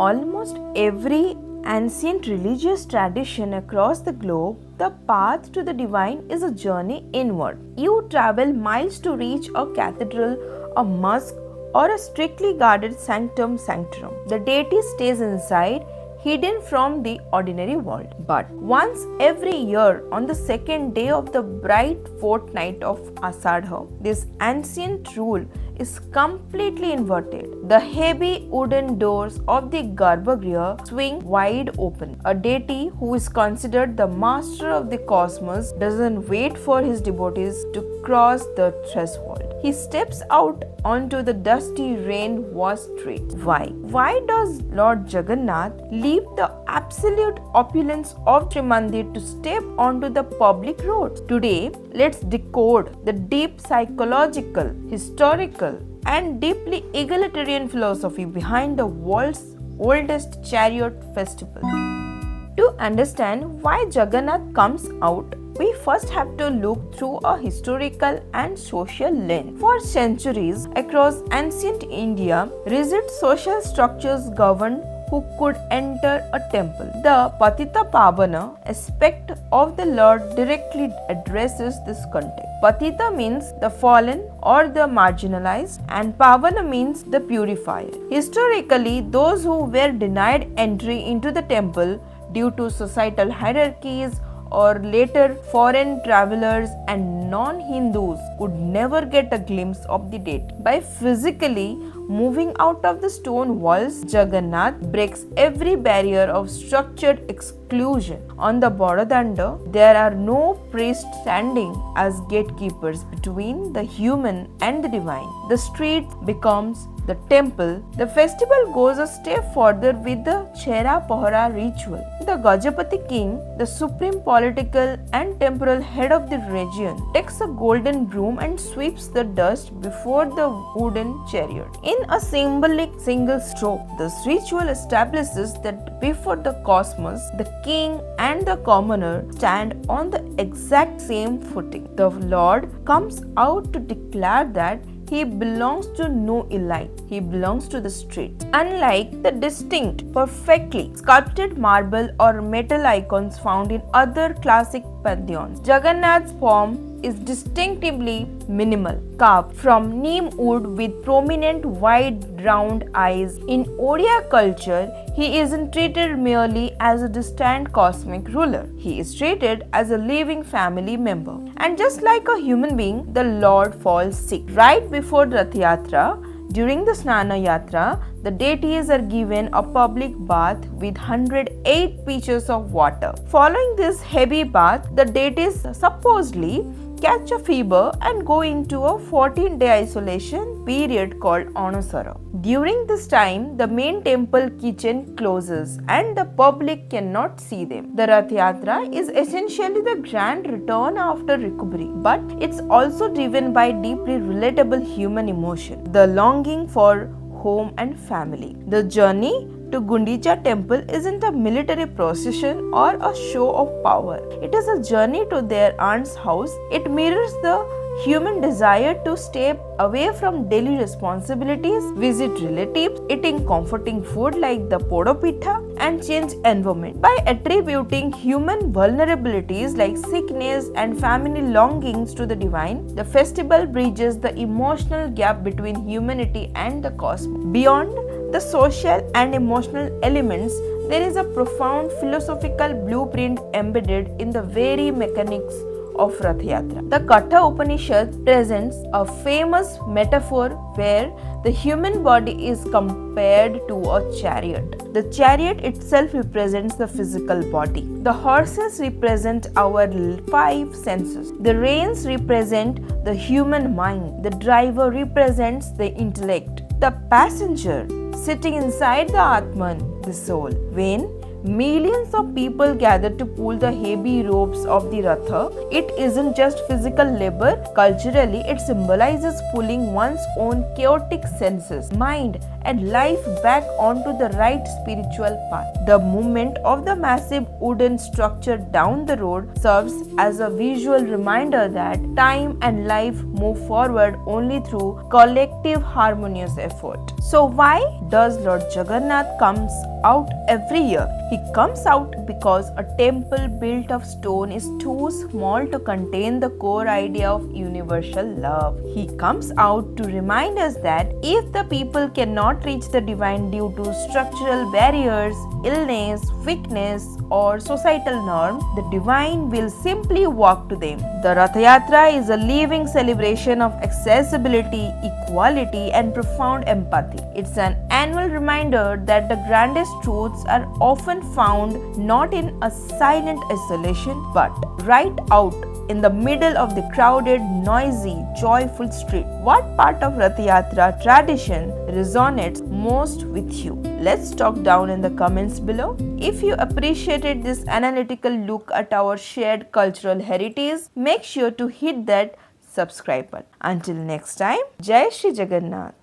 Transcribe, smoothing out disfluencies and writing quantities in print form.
almost every ancient religious tradition across the globe, the path to the divine is a journey inward. You travel miles to reach a cathedral, a mosque, or a strictly guarded sanctum sanctorum. The deity stays inside, hidden from the ordinary world. But once every year, on the second day of the bright fortnight of Asadha, this ancient rule is completely inverted. The heavy wooden doors of the Garbhagriha swing wide open. A deity who is considered the master of the cosmos doesn't wait for his devotees to cross the threshold. He steps out onto the dusty rain-washed street. Why? Why does Lord Jagannath leave the absolute opulence of Trimandir to step onto the public roads? Today, let's decode the deep psychological, historical, and deeply egalitarian philosophy behind the world's oldest chariot festival. To understand why Jagannath comes out, we first have to look through a historical and social lens. For centuries across ancient India, rigid social structures governed who could enter a temple. The Patita Pavana aspect of the Lord directly addresses this context. Patita means the fallen or the marginalized, and Pavana means the purifier. Historically, those who were denied entry into the temple due to societal hierarchies or later foreign travelers and non-Hindus would never get a glimpse of the deity. By physically moving out of the stone walls, Jagannath breaks every barrier of structured exclusion. On the Bodadanda, there are no priests standing as gatekeepers between the human and the divine. The street becomes the temple. The festival goes a step further with the Chera Pahara ritual. The Gajapati king, the supreme political and temporal head of the region, takes a golden broom and sweeps the dust before the wooden chariot. In a symbolic single stroke, this ritual establishes that before the cosmos, the king and the commoner stand on the exact same footing. The Lord comes out to declare that he belongs to no elite, he belongs to the street. Unlike the distinct, perfectly sculpted marble or metal icons found in other classic pantheons, Jagannath's form is distinctively minimal, carved from neem wood with prominent wide round eyes. In Odia culture, he isn't treated merely as a distant cosmic ruler. He is treated as a living family member. And just like a human being, the Lord falls sick. Right before Rath Yatra, during the Snana Yatra, the deities are given a public bath with 108 pitchers of water. Following this heavy bath, the deities supposedly catch a fever and go into a 14-day isolation period called Anusara. During this time, the main temple kitchen closes and the public cannot see them. The Rath Yatra is essentially the grand return after recovery, but it's also driven by deeply relatable human emotion, the longing for home and family. The journey to Gundicha temple isn't a military procession or a show of power. It is a journey to their aunt's house. It mirrors the human desire to step away from daily responsibilities, visit relatives, eating comforting food like the podopitha, and change environment. By attributing human vulnerabilities like sickness and family longings to the divine, the festival bridges the emotional gap between humanity and the cosmos. Beyond the social and emotional elements, there is a profound philosophical blueprint embedded in the very mechanics of Rath Yatra. The Katha Upanishad presents a famous metaphor where the human body is compared to a chariot. The chariot itself represents the physical body. The horses represent our 5 senses. The reins represent the human mind. The driver represents the intellect. The passenger sitting inside the Atman, the soul. When Millions of people gather to pull the heavy ropes of the Ratha. It isn't just physical labor. Culturally, it symbolizes pulling one's own chaotic senses, mind, and life back onto the right spiritual path. The movement of the massive wooden structure down the road serves as a visual reminder that time and life move forward only through collective harmonious effort. So why does Lord Jagannath comes out every year? He comes out because a temple built of stone is too small to contain the core idea of universal love. He comes out to remind us that if the people cannot reach the divine due to structural barriers, illness, weakness, or societal norm, the divine will simply walk to them. The Rath Yatra is a living celebration of accessibility, equality, and profound empathy. It's an annual reminder that the grandest truths are often found not in a silent isolation but right out in the middle of the crowded, noisy, joyful street. What part of Rath Yatra tradition resonates most with you? Let's talk down in the comments below. If you appreciated this analytical look at our shared cultural heritage, make sure to hit that subscribe button. Until next time, Jai Shri Jagannath.